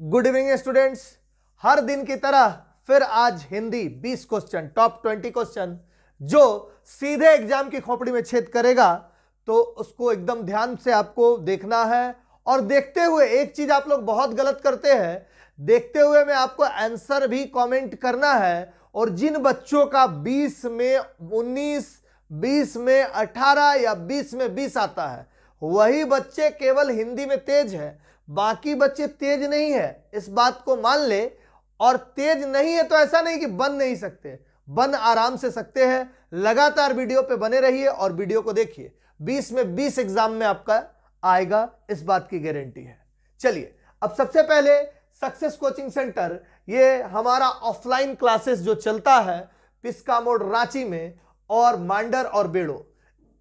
Good evening students. हर दिन की तरह फिर आज हिंदी 20 क्वेश्चन, टॉप 20 क्वेश्चन जो सीधे एग्जाम की खोपड़ी में छेद करेगा, तो उसको एकदम ध्यान से आपको देखना है। और देखते हुए एक चीज आप लोग बहुत गलत करते हैं, देखते हुए में आपको आंसर भी कमेंट करना है। और जिन बच्चों का 20 में 19, 20 में 18 या 20 में 20 आता है, वही बच्चे केवल हिंदी में तेज है, बाकी बच्चे तेज नहीं है। इस बात को मान ले। और तेज नहीं है तो ऐसा नहीं कि बन नहीं सकते, बन आराम से सकते हैं। लगातार वीडियो पे बने रहिए और वीडियो को देखिए। 20 में 20 एग्जाम में आपका आएगा, इस बात की गारंटी है। चलिए अब सबसे पहले सक्सेस कोचिंग सेंटर, ये हमारा ऑफलाइन क्लासेस जो चलता है पिस्का मोड़ रांची में और मांडर और बेड़ो,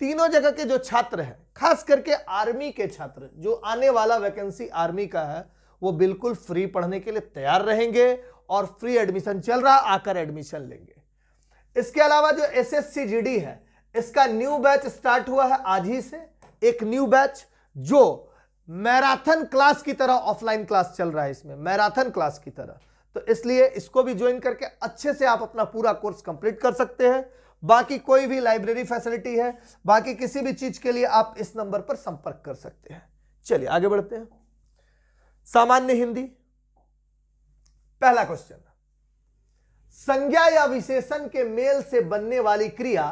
तीनों जगह के जो छात्र हैं, खास करके आर्मी के छात्र, जो आने वाला वैकेंसी आर्मी का है, वो बिल्कुल फ्री पढ़ने के लिए तैयार रहेंगे और फ्री एडमिशन चल रहा, आकर एडमिशन लेंगे। इसके अलावा जो एसएससी जीडी है, इसका न्यू बैच स्टार्ट हुआ है आज ही से, एक न्यू बैच जो मैराथन क्लास की तरह ऑफलाइन क्लास चल रहा है, इसमें मैराथन क्लास की तरह। तो इसलिए इसको भी ज्वाइन करके अच्छे से आप अपना पूरा कोर्स कंप्लीट कर सकते हैं। बाकी कोई भी लाइब्रेरी फैसिलिटी है, बाकी किसी भी चीज के लिए आप इस नंबर पर संपर्क कर सकते हैं। चलिए आगे बढ़ते हैं। सामान्य हिंदी, पहला क्वेश्चन, संज्ञा या विशेषण के मेल से बनने वाली क्रिया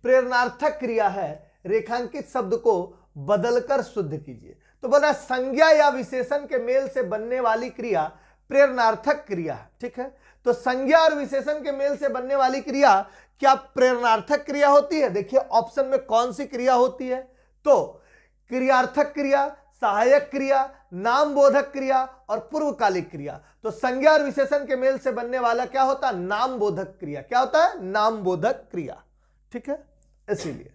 प्रेरणार्थक क्रिया है, रेखांकित शब्द को बदलकर शुद्ध कीजिए। तो बोला संज्ञा या विशेषण के मेल से बनने वाली क्रिया प्रेरणार्थक क्रिया है, ठीक है। तो संज्ञा और विशेषण के मेल से बनने वाली क्रिया क्या प्रेरणार्थक क्रिया होती है? देखिए ऑप्शन में कौन सी क्रिया होती है, तो क्रियार्थक क्रिया, सहायक क्रिया, नाम बोधक क्रिया और पूर्वकालिक क्रिया। तो संज्ञा और विशेषण के मेल से बनने वाला क्या होता है? नाम बोधक क्रिया। क्या होता है? नाम बोधक क्रिया, ठीक है। इसीलिए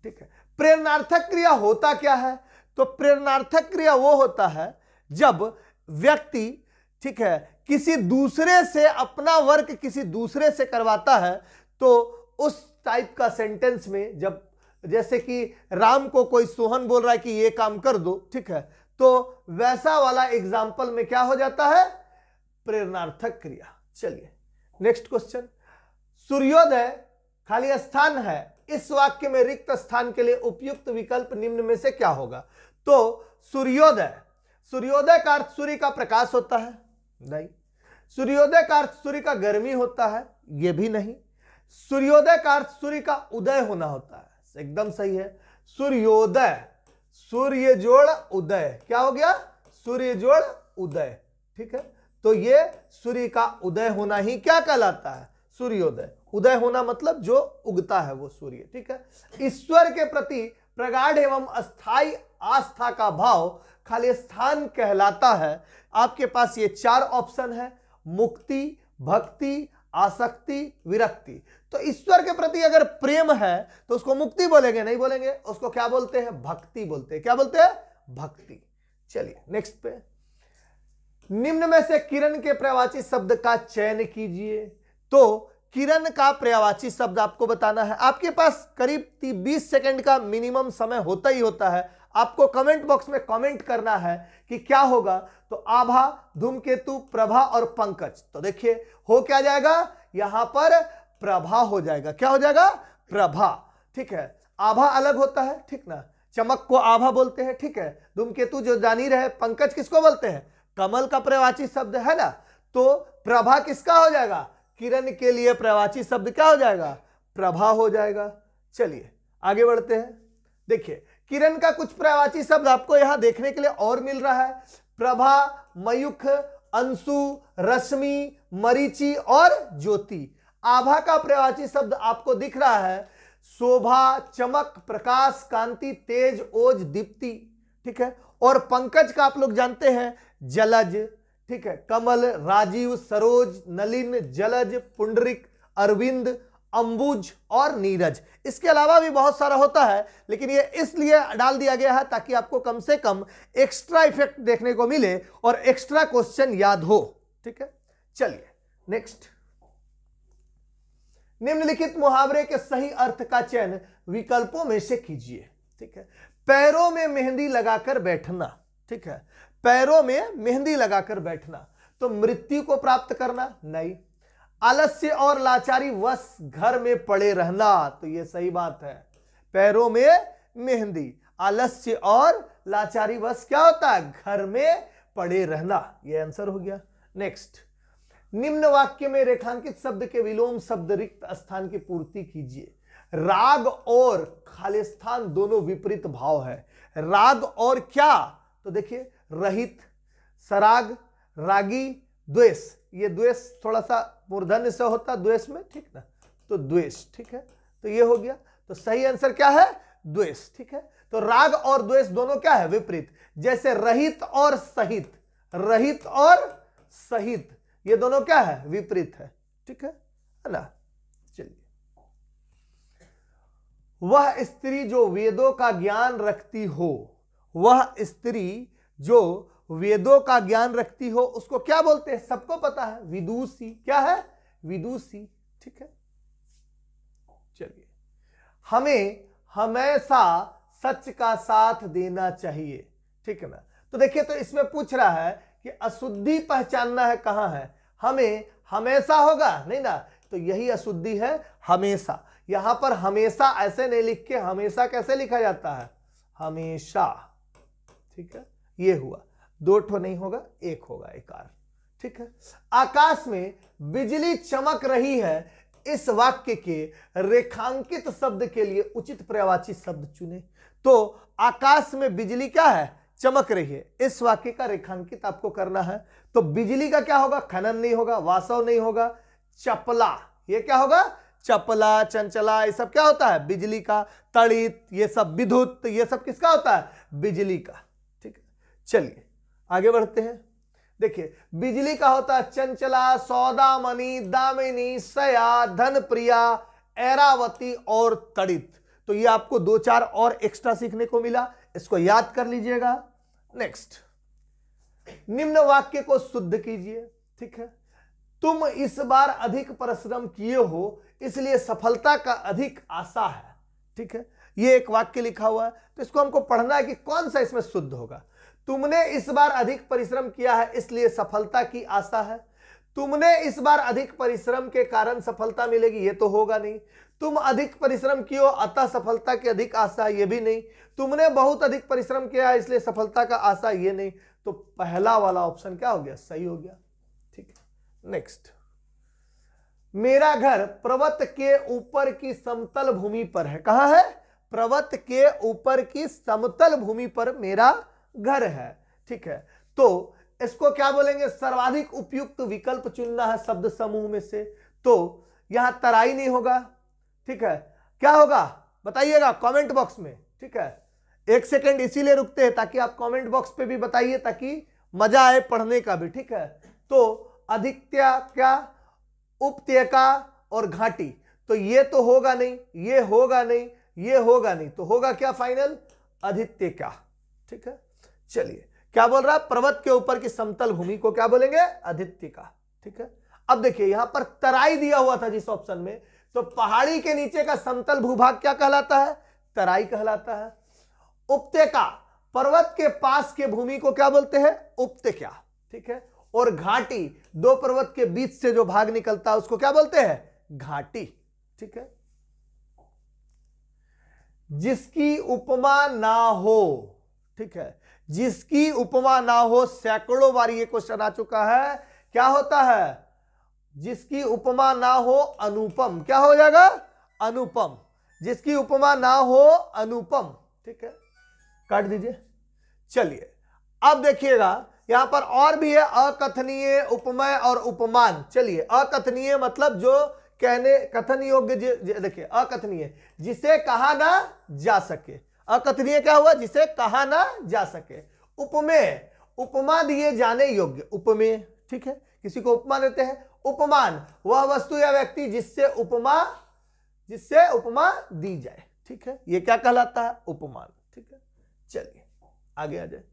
ठीक है। प्रेरणार्थक क्रिया होता क्या है? तो प्रेरणार्थक क्रिया वो होता है जब व्यक्ति, ठीक है, किसी दूसरे से अपना वर्क किसी दूसरे से करवाता है, तो उस टाइप का सेंटेंस में, जब जैसे कि राम को कोई सोहन बोल रहा है कि ये काम कर दो, ठीक है, तो वैसा वाला एग्जाम्पल में क्या हो जाता है? प्रेरणार्थक क्रिया। चलिए नेक्स्ट क्वेश्चन, सूर्योदय खाली स्थान है, इस वाक्य में रिक्त स्थान के लिए उपयुक्त विकल्प निम्न में से क्या होगा? तो सूर्योदय, सूर्योदय का अर्थ सूर्य का प्रकाश होता है? नहीं। सूर्योदय का अर्थ सूर्य का गर्मी होता है? यह भी नहीं। सूर्योदय का अर्थ सूर्य का उदय होना होता है? एकदम सही है। सूर्योदय, सूर्य जोड़ उदय, क्या हो गया? सूर्य जोड़ उदय, ठीक है। तो यह सूर्य का उदय होना ही क्या कहलाता है? सूर्योदय। उदय होना मतलब जो उगता है वो सूर्य, ठीक है। ईश्वर के प्रति प्रगाढ़ एवं अस्थायी आस्था का भाव खाली स्थान कहलाता है। आपके पास ये 4 ऑप्शन है, मुक्ति, भक्ति, आसक्ति, विरक्ति। तो ईश्वर के प्रति अगर प्रेम है तो उसको मुक्ति बोलेंगे? नहीं बोलेंगे, उसको क्या बोलते हैं? भक्ति बोलते हैं। क्या बोलते हैं? भक्ति। चलिए नेक्स्ट पे, निम्न में से किरण के पर्यायवाची शब्द का चयन कीजिए। तो किरण का पर्यायवाची शब्द आपको बताना है। आपके पास करीब 20 सेकंड का मिनिमम समय होता ही होता है। आपको कमेंट बॉक्स में कमेंट करना है कि क्या होगा। तो आभा, धूमकेतु, प्रभा और पंकज। तो देखिए हो क्या जाएगा? यहां पर प्रभा हो जाएगा। क्या हो जाएगा? प्रभा, ठीक है। आभा अलग होता है, ठीक ना, चमक को आभा बोलते हैं, ठीक है। धूमकेतु जो जान ही रहे, पंकज किसको बोलते हैं? कमल का पर्यायवाची शब्द है ना। तो प्रभा किसका हो जाएगा? किरण के लिए पर्यायवाची शब्द क्या हो जाएगा? प्रभा हो जाएगा। चलिए आगे बढ़ते हैं। देखिए किरण का कुछ पर्यायवाची शब्द आपको यहां देखने के लिए और मिल रहा है। प्रभा, मयूख, अंशु, रश्मि, मरीचि और ज्योति। आभा का पर्यायवाची शब्द आपको दिख रहा है, शोभा, चमक, प्रकाश, कांति, तेज, ओज, दीप्ति, ठीक है। और पंकज का आप लोग जानते हैं, जलज, ठीक है, कमल, राजीव, सरोज, नलिन, जलज, पुंडरिक, अरविंद, अंबुज और नीरज। इसके अलावा भी बहुत सारा होता है, लेकिन ये इसलिए डाल दिया गया है ताकि आपको कम से कम एक्स्ट्रा इफेक्ट देखने को मिले और एक्स्ट्रा क्वेश्चन याद हो, ठीक है। चलिए नेक्स्ट, निम्नलिखित मुहावरे के सही अर्थ का चयन विकल्पों में से कीजिए, ठीक है। पैरों में मेहंदी लगाकर बैठना, ठीक है। पैरों में मेहंदी लगाकर बैठना, तो मृत्यु को प्राप्त करना नहीं। आलस्य और लाचारी वश घर में पड़े रहना, तो यह सही बात है। पैरों में मेहंदी, आलस्य और लाचारी वश क्या होता है? घर में पड़े रहना। यह आंसर हो गया। नेक्स्ट, निम्न वाक्य में रेखांकित शब्द के विलोम शब्द रिक्त स्थान की पूर्ति कीजिए। राग और खालिस्तान दोनों विपरीत भाव है। राग और क्या? तो देखिए, रहित, सराग, रागी, द्वेष। ये द्वेष थोड़ा सा मूर्धन्य से होता द्वेष में, ठीक ना, तो द्वेष, ठीक है, तो ये हो गया। तो सही आंसर क्या है? द्वेष, ठीक है। तो राग और द्वेष दोनों क्या है? विपरीत। जैसे रहित और सहित, रहित और सहित ये दोनों क्या है? विपरीत है, ठीक है ना। चलिए, वह स्त्री जो वेदों का ज्ञान रखती हो, वह स्त्री जो वेदों का ज्ञान रखती हो उसको क्या बोलते हैं? सबको पता है, विदुषी। क्या है? विदुषी, ठीक है। चलिए, हमें हमेशा सच का साथ देना चाहिए, ठीक है ना। तो देखिए, तो इसमें पूछ रहा है कि अशुद्धि पहचानना है, कहां है? हमें हमेशा होगा नहीं ना, तो यही अशुद्धि है, हमेशा। यहां पर हमेशा ऐसे नहीं लिख के हमेशा कैसे लिखा जाता है? हमेशा, ठीक है। ये हुआ, दो ठो नहीं होगा, एक होगा, एकार, ठीक है। आकाश में बिजली चमक रही है, इस वाक्य के रेखांकित शब्द के लिए उचित पर्यायवाची शब्द चुने। तो आकाश में बिजली क्या है? चमक रही है। इस वाक्य का रेखांकित आपको करना है। तो बिजली का क्या होगा? खनन नहीं होगा, वासव नहीं होगा, चपला। ये क्या होगा? चपला, चंचला, ये सब क्या होता है? बिजली का। तड़ित, ये सब विद्युत, ये सब किसका होता है? बिजली का, ठीक है। चलिए आगे बढ़ते हैं। देखिए, बिजली का होता है चंचला, सौदामणि, दामिनी, सया, धनप्रिया, ऐरावती और तड़ित। तो ये आपको 2-4 और एक्स्ट्रा सीखने को मिला, इसको याद कर लीजिएगा। नेक्स्ट, निम्न वाक्य को शुद्ध कीजिए, ठीक है। तुम इस बार अधिक परिश्रम किए हो इसलिए सफलता का अधिक आशा है, ठीक है। ये एक वाक्य लिखा हुआ है, तो इसको हमको पढ़ना है कि कौन सा इसमें शुद्ध होगा। तुमने इस बार अधिक परिश्रम किया है इसलिए सफलता की आशा है। तुमने इस बार अधिक परिश्रम के कारण सफलता मिलेगी, ये तो होगा नहीं। तुम अधिक परिश्रम किए अतः सफलता की अधिक आशा, ये भी नहीं। तुमने बहुत अधिक परिश्रम किया इसलिए सफलता का आशा, ये नहीं। तो पहला वाला ऑप्शन क्या हो गया? सही हो गया, ठीक है। नेक्स्ट, मेरा घर पर्वत के ऊपर की समतल भूमि पर है। कहां है? पर्वत के ऊपर की समतल भूमि पर मेरा घर है, ठीक है। तो इसको क्या बोलेंगे? सर्वाधिक उपयुक्त विकल्प चुनना है शब्द समूह में से। तो यहां तराई नहीं होगा, ठीक है। क्या होगा बताइएगा कमेंट बॉक्स में, ठीक है। 1 सेकेंड इसीलिए रुकते हैं ताकि आप कमेंट बॉक्स पे भी बताइए, ताकि मजा आए पढ़ने का भी, ठीक है। तो अधिक्या, क्या, उपत्यका और घाटी, तो ये तो होगा नहीं, ये होगा नहीं, ये होगा नहीं, तो होगा क्या फाइनल? अधित्यका, ठीक है। चलिए, क्या बोल रहा है? पर्वत के ऊपर की समतल भूमि को क्या बोलेंगे? अधित्यका, ठीक है। अब देखिए, यहां पर तराई दिया हुआ था जिस ऑप्शन में, तो पहाड़ी के नीचे का समतल भूभाग क्या कहलाता है? तराई कहलाता है। उपत्यका, पर्वत के पास के भूमि को क्या बोलते हैं? उपत्यका, ठीक है। और घाटी, दो पर्वत के बीच से जो भाग निकलता है उसको क्या बोलते हैं? घाटी, ठीक है। जिसकी उपमा ना हो, ठीक है, जिसकी उपमा ना हो, सैकड़ों बार ये क्वेश्चन आ चुका है। क्या होता है? जिसकी उपमा ना हो अनुपम, क्या हो जाएगा? अनुपम। जिसकी उपमा ना हो अनुपम, ठीक है, काट दीजिए। चलिए, अब देखिएगा यहां पर और भी है, अकथनीय, उपमेय और उपमान। चलिए, अकथनीय मतलब जो कहने कथन योग्य, देखिए अकथनीय, जिसे कहा ना जा सके। अकथनीय क्या हुआ? जिसे कहा ना जा सके। उपमेय, उपमा दिए जाने योग्य, उपमेय, ठीक है, किसी को उपमा देते हैं। उपमान, वह वस्तु या व्यक्ति जिससे उपमा दी जाए, ठीक है, ये क्या कहलाता है? उपमान, ठीक है। चलिए आगे आ जाए।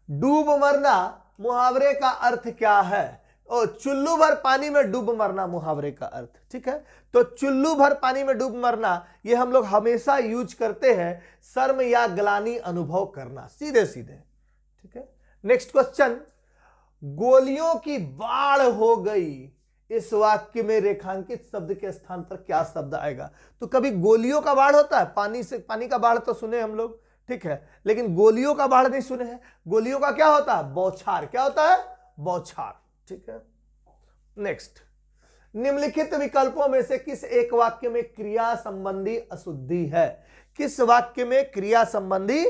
डूब मरना मुहावरे का अर्थ क्या है? और चुल्लू भर पानी में डूब मरना मुहावरे का अर्थ, ठीक है। तो चुल्लू भर पानी में डूब मरना ये हम लोग हमेशा यूज करते हैं, शर्म या ग्लानि अनुभव करना, सीधे सीधे, ठीक है। नेक्स्ट क्वेश्चन, गोलियों की बाढ़ हो गई, इस वाक्य में रेखांकित शब्द के स्थान पर क्या शब्द आएगा? तो कभी गोलियों का बाढ़ होता है, पानी का बाढ़ तो सुने हम लोग, ठीक है, लेकिन गोलियों का बाढ़ नहीं सुने हैं। गोलियों का क्या होता है? बौछार। क्या होता है? बौछार, ठीक है। नेक्स्ट, निम्नलिखित विकल्पों में से किस एक वाक्य में क्रिया संबंधी अशुद्धि है? किस वाक्य में क्रिया संबंधी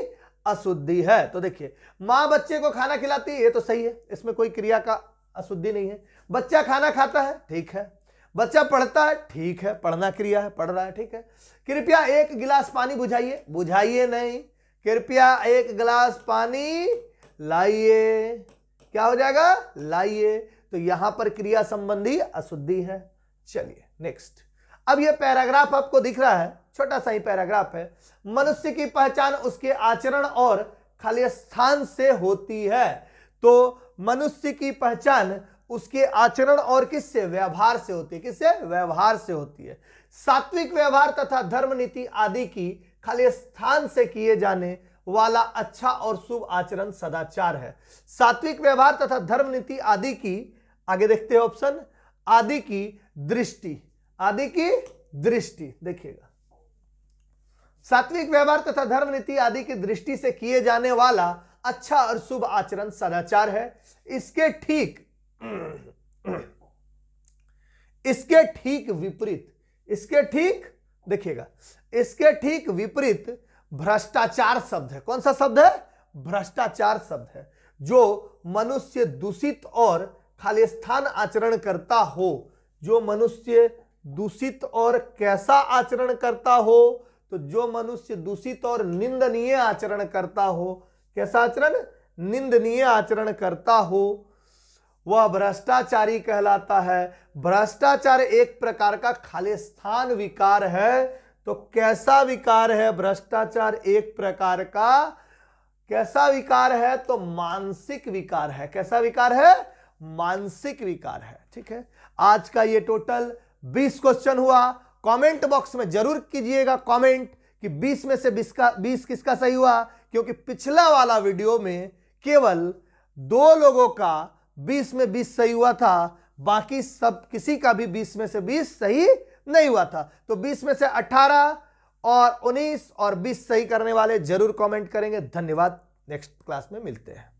अशुद्धि है? तो देखिए, मां बच्चे को खाना खिलाती है, ये तो सही है, इसमें कोई क्रिया का अशुद्धि नहीं है। बच्चा खाना खाता है, ठीक है। बच्चा पढ़ता है, ठीक है, पढ़ना क्रिया है, पढ़ रहा है, ठीक है। कृपया एक गिलास पानी बुझाइए, बुझाइए नहीं, कृपया एक गिलास पानी लाइए, क्या हो जाएगा? लाइए। तो यहां पर क्रिया संबंधी अशुद्धि है। चलिए नेक्स्ट, अब यह पैराग्राफ आपको दिख रहा है, छोटा सा ही पैराग्राफ है। मनुष्य की पहचान उसके आचरण और खाली स्थान से होती है। तो मनुष्य की पहचान उसके आचरण और किससे? व्यवहार से होती है। किससे? व्यवहार से होती है। सात्विक व्यवहार तथा धर्म नीति आदि की खाली स्थान से किए जाने वाला अच्छा और शुभ आचरण सदाचार है। सात्विक व्यवहार तथा धर्म नीति आदि की, आगे देखते हैं ऑप्शन, आदि की दृष्टि, आदि की दृष्टि, देखिएगा, सात्विक व्यवहार तथा धर्म नीति आदि की दृष्टि से किए जाने वाला अच्छा और शुभ आचरण सदाचार है। इसके ठीक विपरीत, इसके ठीक, देखिएगा, इसके ठीक विपरीत भ्रष्टाचार शब्द है। कौन सा शब्द है? भ्रष्टाचार शब्द है। जो मनुष्य दूषित और खाली स्थान आचरण करता हो, जो मनुष्य दूषित और कैसा आचरण करता हो? तो जो मनुष्य दूषित और निंदनीय आचरण करता हो, कैसा आचरण? निंदनीय आचरण करता हो, वह भ्रष्टाचारी कहलाता है। भ्रष्टाचार एक प्रकार का खालिस्तान विकार है। तो कैसा विकार है भ्रष्टाचार? एक प्रकार का कैसा विकार है? तो मानसिक विकार है। कैसा विकार है? मानसिक विकार है, ठीक है। आज का ये टोटल 20 क्वेश्चन हुआ। कमेंट बॉक्स में जरूर कीजिएगा कमेंट कि 20 में से 20 किसका सही हुआ, क्योंकि पिछला वाला वीडियो में केवल 2 लोगों का 20 में 20 सही हुआ था, बाकी सब किसी का भी 20 में से 20 सही नहीं हुआ था। तो 20 में से 18 और 19 और 20 सही करने वाले जरूर कमेंट करेंगे। धन्यवाद, नेक्स्ट क्लास में मिलते हैं।